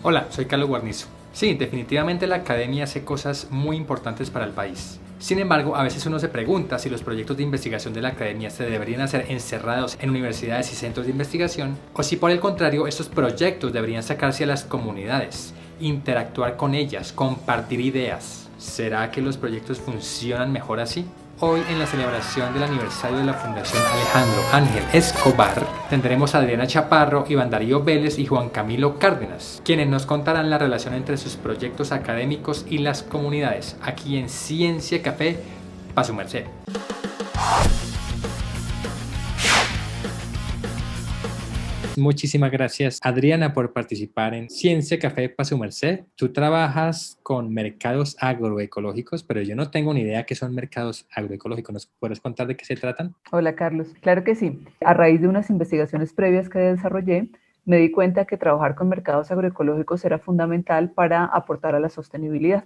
Hola, soy Carlos Guarnizo. Sí, definitivamente la academia hace cosas muy importantes para el país. Sin embargo, a veces uno se pregunta si los proyectos de investigación de la academia se deberían hacer encerrados en universidades y centros de investigación, o si por el contrario estos proyectos deberían sacarse a las comunidades, interactuar con ellas, compartir ideas. ¿Será que los proyectos funcionan mejor así? Hoy, en la celebración del aniversario de la Fundación Alejandro Ángel Escobar, tendremos a Adriana Chaparro, Iván Darío Vélez y Juan Camilo Cárdenas, quienes nos contarán la relación entre sus proyectos académicos y las comunidades, aquí en Ciencia Café, pa' su merced. Muchísimas gracias, Adriana, por participar en Ciencia Café para su merced. Tú trabajas con mercados agroecológicos, pero yo no tengo ni idea qué son mercados agroecológicos. ¿Nos puedes contar de qué se tratan? Hola Carlos, claro que sí. A raíz de unas investigaciones previas que desarrollé, me di cuenta que trabajar con mercados agroecológicos era fundamental para aportar a la sostenibilidad.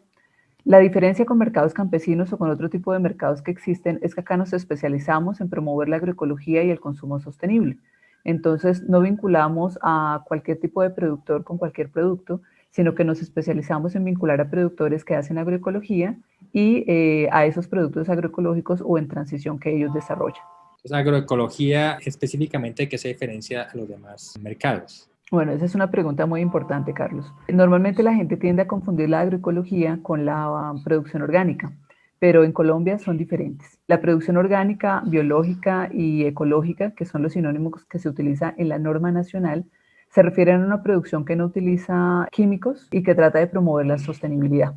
La diferencia con mercados campesinos o con otro tipo de mercados que existen es que acá nos especializamos en promover la agroecología y el consumo sostenible. Entonces, no vinculamos a cualquier tipo de productor con cualquier producto, sino que nos especializamos en vincular a productores que hacen agroecología y a esos productos agroecológicos o en transición que ellos desarrollan. Entonces, agroecología específicamente, ¿qué se diferencia a los demás mercados? Bueno, esa es una pregunta muy importante, Carlos. Normalmente la gente tiende a confundir la agroecología con la producción orgánica, pero en Colombia son diferentes. La producción orgánica, biológica y ecológica, que son los sinónimos que se utilizan en la norma nacional, se refieren a una producción que no utiliza químicos y que trata de promover la sostenibilidad.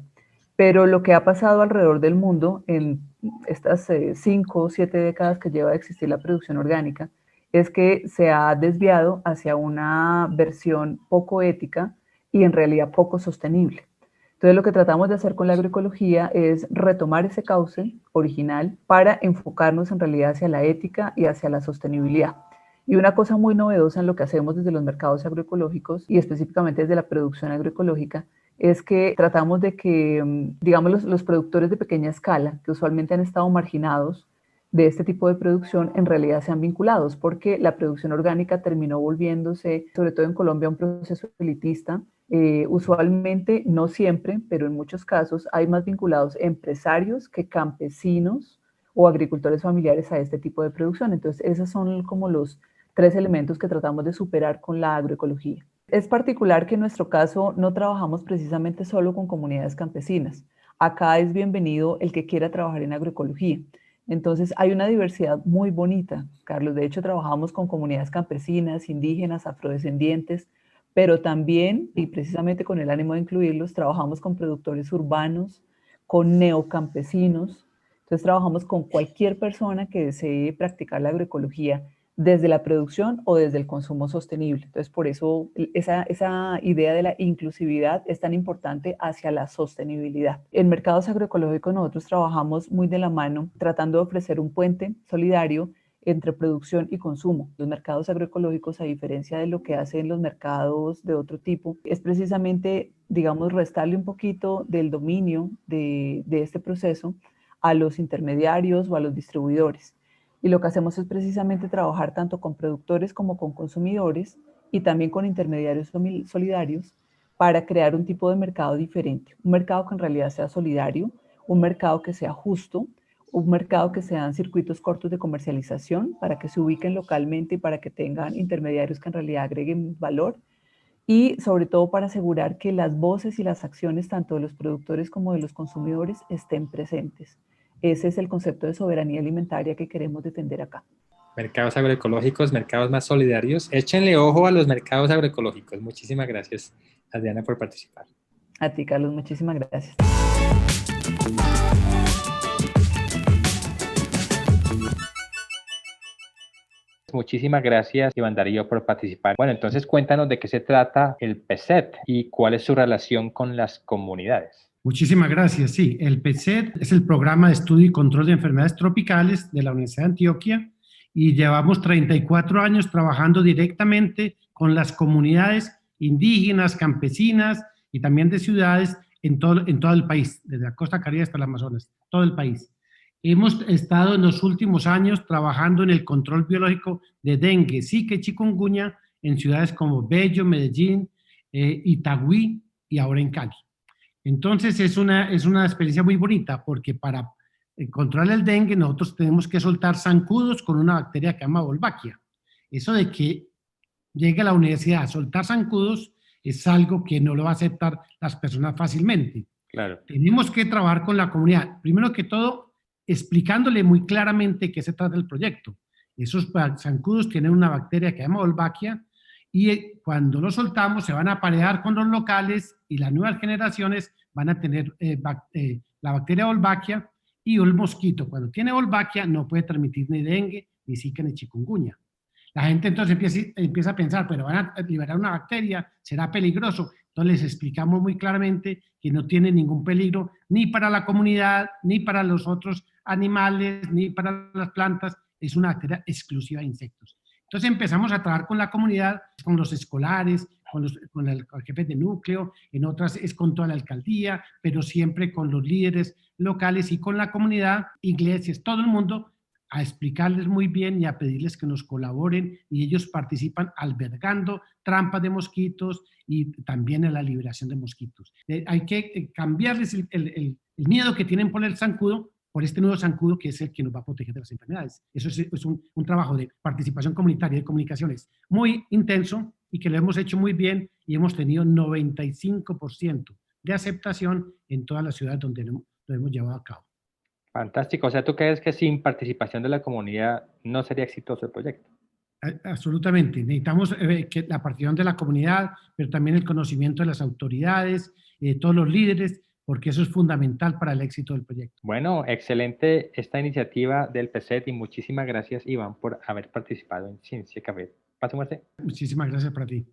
Pero lo que ha pasado alrededor del mundo en estas 5 o 7 décadas que lleva de existir la producción orgánica es que se ha desviado hacia una versión poco ética y en realidad poco sostenible. Entonces lo que tratamos de hacer con la agroecología es retomar ese cauce original para enfocarnos en realidad hacia la ética y hacia la sostenibilidad. Y una cosa muy novedosa en lo que hacemos desde los mercados agroecológicos y específicamente desde la producción agroecológica es que tratamos de que, digamos, los productores de pequeña escala, que usualmente han estado marginados de este tipo de producción, en realidad sean vinculados, porque la producción orgánica terminó volviéndose, sobre todo en Colombia, un proceso elitista. Usualmente, no siempre, pero en muchos casos, hay más vinculados empresarios que campesinos o agricultores familiares a este tipo de producción. Entonces, esos son como los 3 elementos que tratamos de superar con la agroecología. Es particular que en nuestro caso no trabajamos precisamente solo con comunidades campesinas. Acá es bienvenido el que quiera trabajar en agroecología. Entonces hay una diversidad muy bonita, Carlos. De hecho, trabajamos con comunidades campesinas, indígenas, afrodescendientes, pero también, y precisamente con el ánimo de incluirlos, trabajamos con productores urbanos, con neocampesinos. Entonces trabajamos con cualquier persona que desee practicar la agroecología desde la producción o desde el consumo sostenible. Entonces, por eso esa idea de la inclusividad es tan importante hacia la sostenibilidad. En mercados agroecológicos nosotros trabajamos muy de la mano, tratando de ofrecer un puente solidario entre producción y consumo. Los mercados agroecológicos, a diferencia de lo que hacen los mercados de otro tipo, es precisamente, digamos, restarle un poquito del dominio de este proceso a los intermediarios o a los distribuidores. Y lo que hacemos es precisamente trabajar tanto con productores como con consumidores y también con intermediarios solidarios para crear un tipo de mercado diferente. Un mercado que en realidad sea solidario, un mercado que sea justo, un mercado que sean circuitos cortos de comercialización para que se ubiquen localmente y para que tengan intermediarios que en realidad agreguen valor y sobre todo para asegurar que las voces y las acciones tanto de los productores como de los consumidores estén presentes. Ese es el concepto de soberanía alimentaria que queremos defender acá. Mercados agroecológicos, mercados más solidarios. Échenle ojo a los mercados agroecológicos. Muchísimas gracias, Adriana, por participar. A ti, Carlos, muchísimas gracias. Muchísimas gracias, Iván Darío, por participar. Bueno, entonces cuéntanos de qué se trata el PESET y cuál es su relación con las comunidades. Muchísimas gracias. Sí, el PESET es el Programa de Estudio y Control de Enfermedades Tropicales de la Universidad de Antioquia y llevamos 34 años trabajando directamente con las comunidades indígenas, campesinas y también de ciudades en todo el país, desde la costa caribe hasta el Amazonas, todo el país. Hemos estado en los últimos años trabajando en el control biológico de dengue, zika y chikungunya en ciudades como Bello, Medellín, Itagüí y ahora en Cali. Entonces es una experiencia muy bonita porque para controlar el dengue nosotros tenemos que soltar zancudos con una bacteria que se llama Wolbachia. Eso de que llegue a la universidad a soltar zancudos es algo que no lo va a aceptar las personas fácilmente. Claro. Tenemos que trabajar con la comunidad. Primero que todo, explicándole muy claramente qué se trata del proyecto. Esos zancudos tienen una bacteria que se llama Wolbachia y cuando los soltamos se van a aparear con los locales y las nuevas generaciones van a tener la bacteria Wolbachia, y el mosquito cuando tiene Wolbachia no puede transmitir ni dengue, ni zika, ni chikungunya. La gente entonces empieza a pensar, pero van a liberar una bacteria, será peligroso. Entonces les explicamos muy claramente que no tiene ningún peligro ni para la comunidad, ni para los otros animales, ni para las plantas. Es una bacteria exclusiva de insectos. Entonces empezamos a trabajar con la comunidad, con los escolares, con el jefe de núcleo, en otras es con toda la alcaldía, pero siempre con los líderes locales y con la comunidad, iglesias, todo el mundo, a explicarles muy bien y a pedirles que nos colaboren, y ellos participan albergando trampas de mosquitos y también en la liberación de mosquitos. Hay que cambiarles el miedo que tienen por el zancudo, por este nuevo zancudo que es el que nos va a proteger de las enfermedades. Eso es un trabajo de participación comunitaria, de comunicaciones muy intenso y que lo hemos hecho muy bien y hemos tenido 95% de aceptación en todas las ciudades donde lo hemos llevado a cabo. Fantástico. O sea, ¿tú crees que sin participación de la comunidad no sería exitoso el proyecto? Absolutamente. Necesitamos que la participación de la comunidad, pero también el conocimiento de las autoridades, todos los líderes, porque eso es fundamental para el éxito del proyecto. Bueno, excelente esta iniciativa del PCET y muchísimas gracias, Iván, por haber participado en Ciencia Café. Pase, muerte. Muchísimas gracias para ti.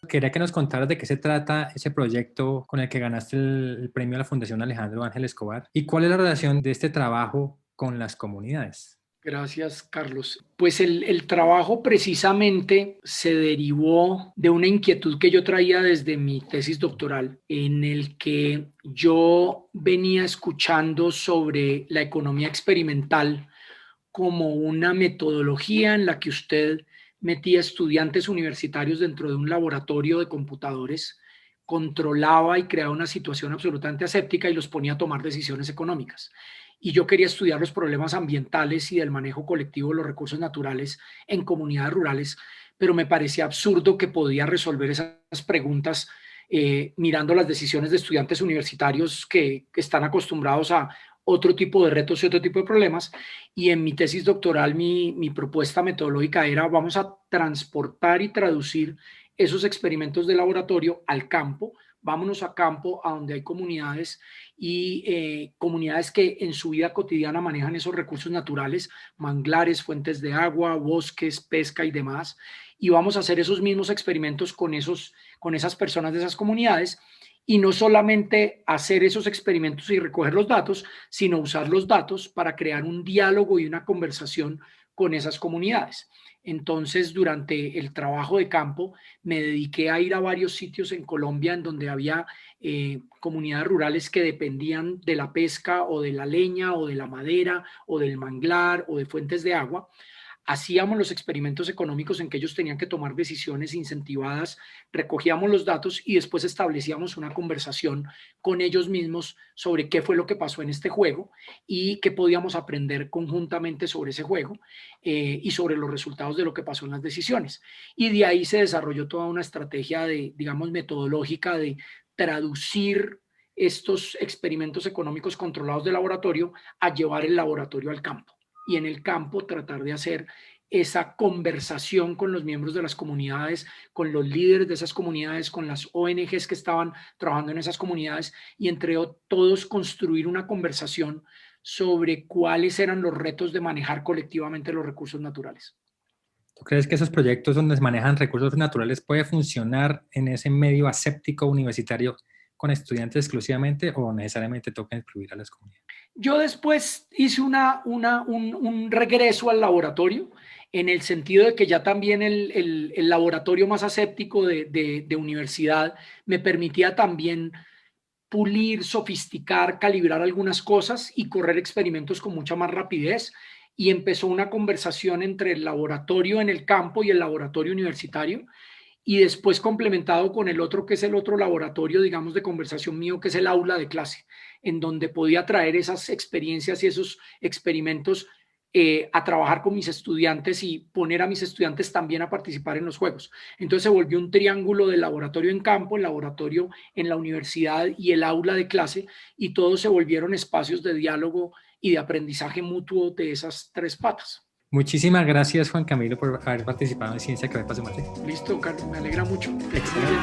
Quería que nos contaras de qué se trata ese proyecto con el que ganaste el premio a la Fundación Alejandro Ángel Escobar y cuál es la relación de este trabajo con las comunidades. Gracias, Carlos. Pues el trabajo precisamente se derivó de una inquietud que yo traía desde mi tesis doctoral, en el que yo venía escuchando sobre la economía experimental como una metodología en la que usted metía estudiantes universitarios dentro de un laboratorio de computadores, controlaba y creaba una situación absolutamente aséptica y los ponía a tomar decisiones económicas. Y yo quería estudiar los problemas ambientales y del manejo colectivo de los recursos naturales en comunidades rurales, pero me parecía absurdo que podía resolver esas preguntas mirando las decisiones de estudiantes universitarios que están acostumbrados a otro tipo de retos y otro tipo de problemas. Y en mi tesis doctoral, mi propuesta metodológica era: vamos a transportar y traducir esos experimentos de laboratorio al campo. Vámonos a campo, a donde hay comunidades y comunidades que en su vida cotidiana manejan esos recursos naturales, manglares, fuentes de agua, bosques, pesca y demás. Y vamos a hacer esos mismos experimentos con esas personas de esas comunidades. Y no solamente hacer esos experimentos y recoger los datos, sino usar los datos para crear un diálogo y una conversación con esas comunidades. Entonces, durante el trabajo de campo, me dediqué a ir a varios sitios en Colombia en donde había comunidades rurales que dependían de la pesca o de la leña o de la madera o del manglar o de fuentes de agua. Hacíamos los experimentos económicos en que ellos tenían que tomar decisiones incentivadas, recogíamos los datos y después establecíamos una conversación con ellos mismos sobre qué fue lo que pasó en este juego y qué podíamos aprender conjuntamente sobre ese juego y sobre los resultados de lo que pasó en las decisiones. Y de ahí se desarrolló toda una estrategia metodológica de traducir estos experimentos económicos controlados de laboratorio a llevar el laboratorio al campo. Y en el campo tratar de hacer esa conversación con los miembros de las comunidades, con los líderes de esas comunidades, con las ONGs que estaban trabajando en esas comunidades y entre todos construir una conversación sobre cuáles eran los retos de manejar colectivamente los recursos naturales. ¿Tú crees que esos proyectos donde se manejan recursos naturales puede funcionar en ese medio aséptico universitario con estudiantes exclusivamente o necesariamente toca incluir a las comunidades? Yo después hice un regreso al laboratorio en el sentido de que ya también el laboratorio más aséptico de universidad me permitía también pulir, sofisticar, calibrar algunas cosas y correr experimentos con mucha más rapidez. y empezó una conversación entre el laboratorio en el campo y el laboratorio universitario, y después complementado con el otro, que es el otro laboratorio, digamos, de conversación mío, que es el aula de clase, en donde podía traer esas experiencias y esos experimentos a trabajar con mis estudiantes y poner a mis estudiantes también a participar en los juegos. Entonces se volvió un triángulo de laboratorio en campo, el laboratorio en la universidad y el aula de clase, y todos se volvieron espacios de diálogo y de aprendizaje mutuo de esas tres patas. Muchísimas gracias, Juan Camilo, por haber participado en Ciencia Café Pase Mate. Listo, Carlos, me alegra mucho. Excelente.